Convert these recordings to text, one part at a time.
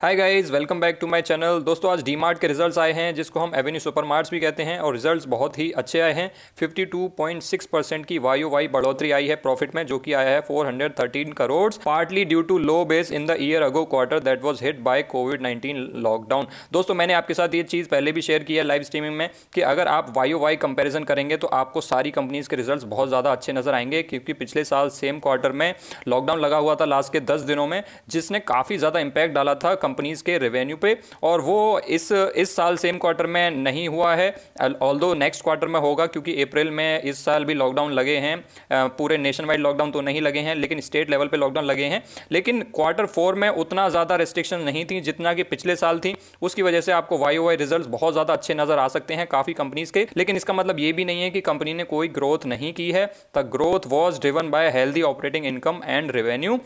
Hi guys, welcome back to my channel. दोस्तों, आज D mart के रिजल्ट्स आए हैं जिसको हम एवेन्यू सुपर मार्ट्स भी कहते हैं और रिजल्ट्स बहुत ही अच्छे आए हैं। 52.6% की वाई वाई बढ़ोतरी आई है प्रॉफिट में, जो कि आया है 413 crore, partly due to low base in the year ago quarter that was hit by कोविड-19 लॉकडाउन। दोस्तों, मैंने आपके साथ ये चीज़ पहले भी शेयर की है लाइव स्ट्रीमिंग में कि अगर आप वाई वाई कंपेरिजन करेंगे तो आपको सारी कंपनीज के रिजल्ट्स बहुत ज़्यादा अच्छे नजर आएंगे, क्योंकि पिछले साल सेम क्वार्टर में लॉकडाउन लगा हुआ था लास्ट के 10 दिनों में, जिसने काफ़ी ज़्यादा इंपैक्ट डाला था कंपनीज के रेवेन्यू पे। और वो इस साल सेम क्वार्टर में नहीं हुआ है, ऑल्दो नेक्स्ट क्वार्टर में होगा, क्योंकि अप्रैल में इस साल भी लॉकडाउन लगे हैं। पूरे नेशन वाइड लॉकडाउन तो नहीं लगे हैं, लेकिन स्टेट लेवल पे लॉकडाउन लगे हैं। लेकिन क्वार्टर 4 में उतना ज़्यादा रेस्ट्रिक्शन नहीं थी जितना कि पिछले साल थी। उसकी वजह से आपको वाई वाई रिजल्ट बहुत ज़्यादा अच्छे नजर आ सकते हैं काफ़ी कंपनीज के। लेकिन इसका मतलब ये भी नहीं है कि कंपनी ने कोई ग्रोथ नहीं की है। The growth was driven by healthy operating income and revenue.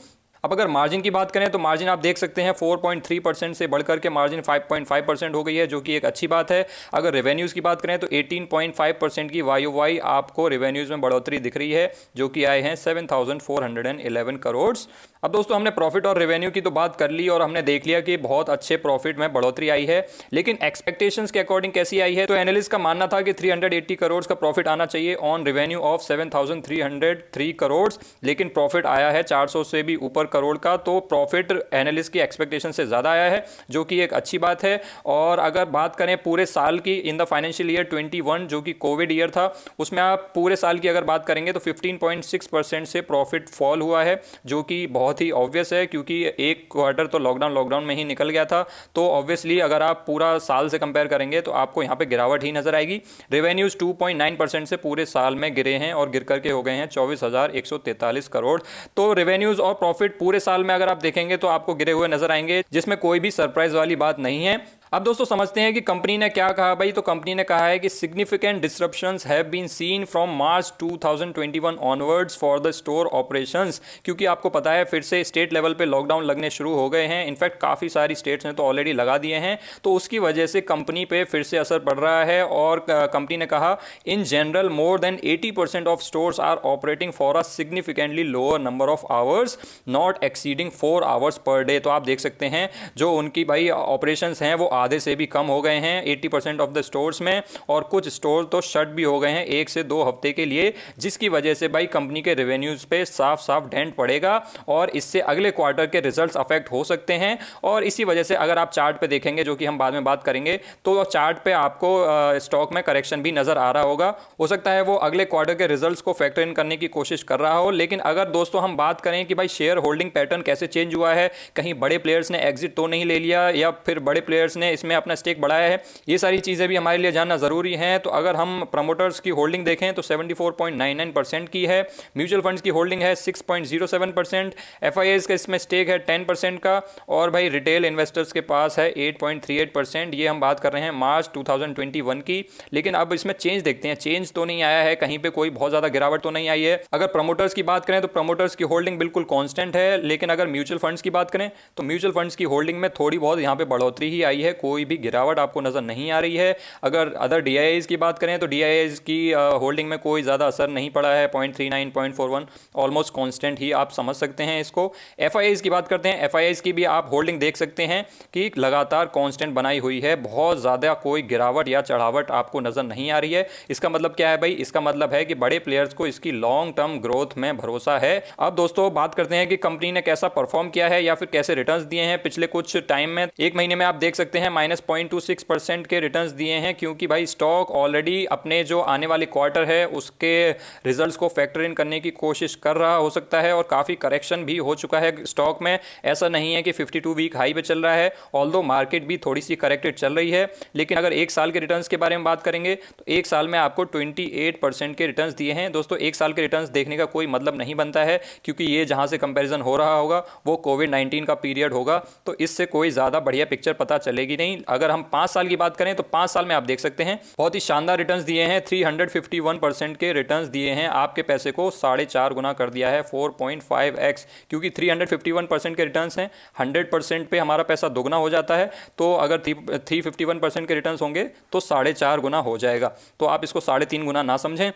अब अगर मार्जिन की बात करें तो मार्जिन आप देख सकते हैं 4.3% से बढ़कर के मार्जिन 5.5% हो गई है, जो कि एक अच्छी बात है। अगर रेवेन्यूज़ की बात करें तो 18.5% की वाई वाई आपको रेवेन्यूज़ में बढ़ोतरी दिख रही है, जो कि आए हैं 7,411 करोड़। अब दोस्तों, हमने प्रॉफिट और रेवेन्यू की तो बात कर ली और हमने देख लिया कि बहुत अच्छे प्रॉफिट में बढ़ोतरी आई है, लेकिन एक्सपेक्टेशंस के अकॉर्डिंग कैसी आई है। तो एनालिस्ट का मानना था कि 380 करोड़ का प्रॉफिट आना चाहिए ऑन रेवेन्यू ऑफ 7,303 करोड़, लेकिन प्रॉफिट आया है 400 से भी ऊपर करोड़ का। तो प्रॉफिट एनालिस्ट की एक्सपेक्टेशन से ज़्यादा आया है, जो कि एक अच्छी बात है। और अगर बात करें पूरे साल की, इन द फाइनेंशियल ईयर 21 जो कि कोविड ईयर था, उसमें आप पूरे साल की अगर बात करेंगे तो 15.6% से प्रॉफिट फॉल हुआ है, जो कि बहुत ही ऑब्वियस है, क्योंकि एक क्वार्टर तो लॉकडाउन में ही निकल गया था। तो ऑब्वियसली अगर आप पूरा साल से कंपेयर करेंगे तो आपको यहाँ पे गिरावट ही नजर आएगी। रेवेन्यूज 2.9% से पूरे साल में गिरे हैं और गिर करके हो गए हैं 24,143 करोड़। तो रेवेन्यूज और प्रॉफिट पूरे साल में अगर आप देखेंगे तो आपको गिरे हुए नजर आएंगे, जिसमें कोई भी सरप्राइज वाली बात नहीं है। अब दोस्तों, समझते हैं कि कंपनी ने क्या कहा भाई। तो कंपनी ने कहा है कि significant disruptions have been seen from March 2021 onwards for the store operations, क्योंकि आपको पता है फिर से स्टेट लेवल पे लॉकडाउन लगने शुरू हो गए हैं। इनफैक्ट काफ़ी सारी स्टेट्स ने तो ऑलरेडी लगा दिए हैं, तो उसकी वजह से कंपनी पे फिर से असर पड़ रहा है। और कंपनी ने कहा, in general more than 80% of stores are operating for a significantly lower number of hours not exceeding 4 hours per day. तो आप देख सकते हैं जो उनकी भाई ऑपरेशंस हैं वो आधे से भी कम हो गए हैं 80% ऑफ द स्टोर्स में, और कुछ स्टोर तो शट भी हो गए हैं 1 से 2 हफ्ते के लिए, जिसकी वजह से भाई कंपनी के रेवेन्यूज पे साफ साफ डेंट पड़ेगा और इससे अगले क्वार्टर के रिजल्ट्स अफेक्ट हो सकते हैं। और इसी वजह से अगर आप चार्ट पे देखेंगे, जो कि हम बाद में बात करेंगे, तो चार्ट पे आपको स्टॉक में करेक्शन भी नजर आ रहा होगा। हो सकता है वो अगले क्वार्टर के रिजल्ट्स को फैक्टर इन करने की कोशिश कर रहा हो। लेकिन अगर दोस्तों हम बात करें कि भाई शेयर होल्डिंग पैटर्न कैसे चेंज हुआ है, कहीं बड़े प्लेयर्स ने एग्जिट तो नहीं ले लिया या फिर बड़े प्लेयर्स ने इसमें अपना स्टेक बढ़ाया है, ये सारी चीज़ें भी हमारे लिए जानना ज़रूरी है। तो अगर हम प्रमोटर्स की होल्डिंग देखें तो 74.99% की है, म्यूचुअल फंड्स की होल्डिंग है 6.07%, एफआईआईज का इसमें स्टेक है 10% का, और भाई रिटेल इन्वेस्टर्स के पास है 8.38%। ये हम बात कर रहे हैं मार्च 2021 की। लेकिन अब इसमें चेंज देखते हैं, चेंज तो नहीं आया है, कहीं पे कोई बहुत ज़्यादा गिरावट तो नहीं आई है। अगर प्रमोटर्स की बात करें तो प्रमोटर्स की होल्डिंग बिल्कुल कांस्टेंट है। लेकिन अगर म्यूचुअल फंड्स की बात करें तो म्यूचुअल फंड्स की होल्डिंग में थोड़ी बहुत यहाँ पे बढ़ोतरी ही आई है, कोई भी गिरावट आपको नजर नहीं आ रही है। अगर अदर डीआईआईज की बात करें तो डीआईआईज की होल्डिंग में कोई ज़्यादा असर नहीं पड़ा है, 0.39 0.41 ऑलमोस्ट कांस्टेंट ही आप समझ सकते हैं इसको। एफआईआईज की बात करते हैं, एफआईआईज की भी आप होल्डिंग देख सकते हैं कि लगातार कांस्टेंट बनाई हुई है, बहुत ज़्यादा कोई गिरावट या चढ़ावट आपको नजर नहीं आ रही है। इसका मतलब क्या है भाई? इसका मतलब है कि बड़े प्लेयर्स को इसकी लॉन्ग टर्म ग्रोथ में भरोसा है। अब दोस्तों बात करते हैं कि कंपनी ने कैसा परफॉर्म किया है या फिर कैसे रिटर्न्स दिए हैं पिछले कुछ टाइम में। एक महीने में आप देख सकते हैं -0.26% के रिटर्न्स दिए हैं, क्योंकि भाई स्टॉक ऑलरेडी अपने जो आने वाले क्वार्टर है उसके रिजल्ट्स को फैक्टर इन करने की कोशिश कर रहा हो सकता है, और काफ़ी करेक्शन भी हो चुका है स्टॉक में। ऐसा नहीं है कि 52 वीक हाई पे चल रहा है, ऑल्दो मार्केट भी थोड़ी सी करेक्टेड चल रही है। लेकिन अगर एक साल के रिटर्न्स के बारे में बात करेंगे तो एक साल में आपको 28% के रिटर्न्स दिए हैं। दोस्तों, एक साल के रिटर्न्स देखने का कोई मतलब नहीं बनता है, क्योंकि ये जहां से कंपैरिजन हो रहा होगा वो कोविड-19 का पीरियड होगा, तो इससे कोई ज़्यादा बढ़िया पिक्चर पता चलेगी नहीं। अगर हम 5 साल की बात करें तो 5 साल में आप देख सकते हैं बहुत ही शानदार रिटर्न्स दिए हैं। 351% के रिटर्न्स दिए हैं, आपके पैसे को 4.5 गुना कर दिया है, 4.5x, क्योंकि 351% के रिटर्न्स हैं, 100% पे हमारा पैसा दोगुना हो जाता है। तो अगर 351% के रिटर्न्स होंगे तो 4.5 गुना हो जाएगा। तो आप इसको 3.5 गुना ना समझें,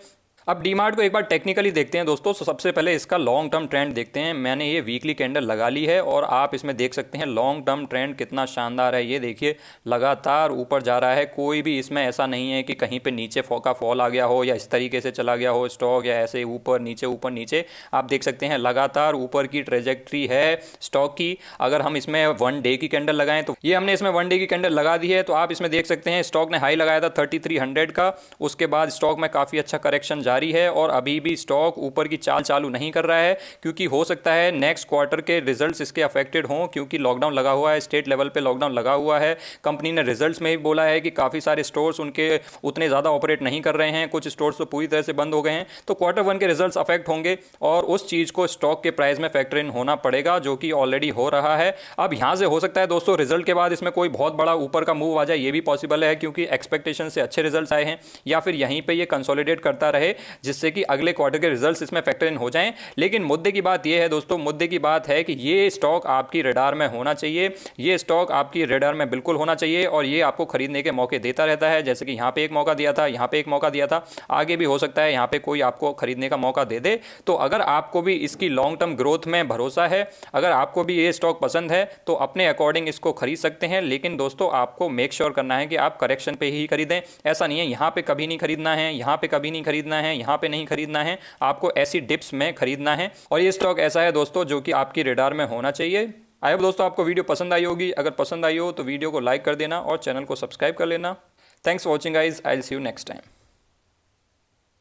अब डीमार्ट को एक बार टेक्निकली देखते हैं दोस्तों। तो सबसे पहले इसका लॉन्ग टर्म ट्रेंड देखते हैं। मैंने ये वीकली कैंडल लगा ली है और आप इसमें देख सकते हैं लॉन्ग टर्म ट्रेंड कितना शानदार है। ये देखिए लगातार ऊपर जा रहा है, कोई भी इसमें ऐसा नहीं है कि कहीं पे नीचे का फॉल आ गया हो या इस तरीके से चला गया हो स्टॉक, या ऐसे ऊपर नीचे। आप देख सकते हैं लगातार ऊपर की ट्रेजेक्ट्री है स्टॉक की। अगर हम इसमें 1 डे की कैंडल लगाएं तो ये हमने इसमें 1 डे की कैंडल लगा दी है, तो आप इसमें देख सकते हैं स्टॉक ने हाई लगाया था 3300 का। उसके बाद स्टॉक में काफ़ी अच्छा करेक्शन जारी है और अभी भी स्टॉक ऊपर की चाल चालू नहीं कर रहा है, क्योंकि हो सकता है नेक्स्ट क्वार्टर के रिजल्ट्स इसके अफेक्टेड हों, क्योंकि लॉकडाउन लगा हुआ है, स्टेट लेवल पे लॉकडाउन लगा हुआ है। कंपनी ने रिजल्ट्स में ही बोला है कि काफ़ी सारे स्टोर्स उनके उतने ज़्यादा ऑपरेट नहीं कर रहे हैं, कुछ स्टोर्स तो पूरी तरह से बंद हो गए हैं। तो क्वार्टर 1 के रिजल्ट्स अफेक्ट होंगे और उस चीज़ को स्टॉक के प्राइस में फैक्टर इन होना पड़ेगा, जो कि ऑलरेडी हो रहा है। अब यहाँ से हो सकता है दोस्तों रिजल्ट के बाद इसमें कोई बहुत बड़ा ऊपर का मूव आ जाए, ये भी पॉसिबल है, क्योंकि एक्सपेक्टेशन से अच्छे रिजल्ट्स आए हैं, या फिर यहीं पे ये कंसोलिडेट करता रहे जिससे कि अगले क्वार्टर के रिजल्ट्स इसमें फैक्टर इन हो जाएं। लेकिन मुद्दे की बात यह है दोस्तों, मुद्दे की बात है कि ये स्टॉक आपकी रडार में होना चाहिए, ये स्टॉक आपकी रडार में बिल्कुल होना चाहिए और ये आपको खरीदने के मौके देता रहता है। जैसे कि यहाँ पे एक मौका दिया था, यहाँ पे एक मौका दिया था, आगे भी हो सकता है यहाँ पे कोई आपको खरीदने का मौका दे दे। तो अगर आपको भी इसकी लॉन्ग टर्म ग्रोथ में भरोसा है, अगर आपको भी ये स्टॉक पसंद है, तो अपने अकॉर्डिंग इसको खरीद सकते हैं। लेकिन दोस्तों आपको मेक श्योर करना है कि आप करेक्शन पे ही खरीदें। ऐसा नहीं है यहाँ पे कभी नहीं खरीदना है, यहाँ पे कभी नहीं खरीदना है, यहाँ पे नहीं खरीदना है, आपको ऐसी डिप्स में खरीदना है। और ये स्टॉक ऐसा है दोस्तों जो कि आपकी रडार में होना चाहिए। आई होप दोस्तों आपको वीडियो पसंद आई होगी। अगर पसंद आई हो तो वीडियो को लाइक कर देना और चैनल को सब्सक्राइब कर लेना। Thanks for watching guys, I will see you next time.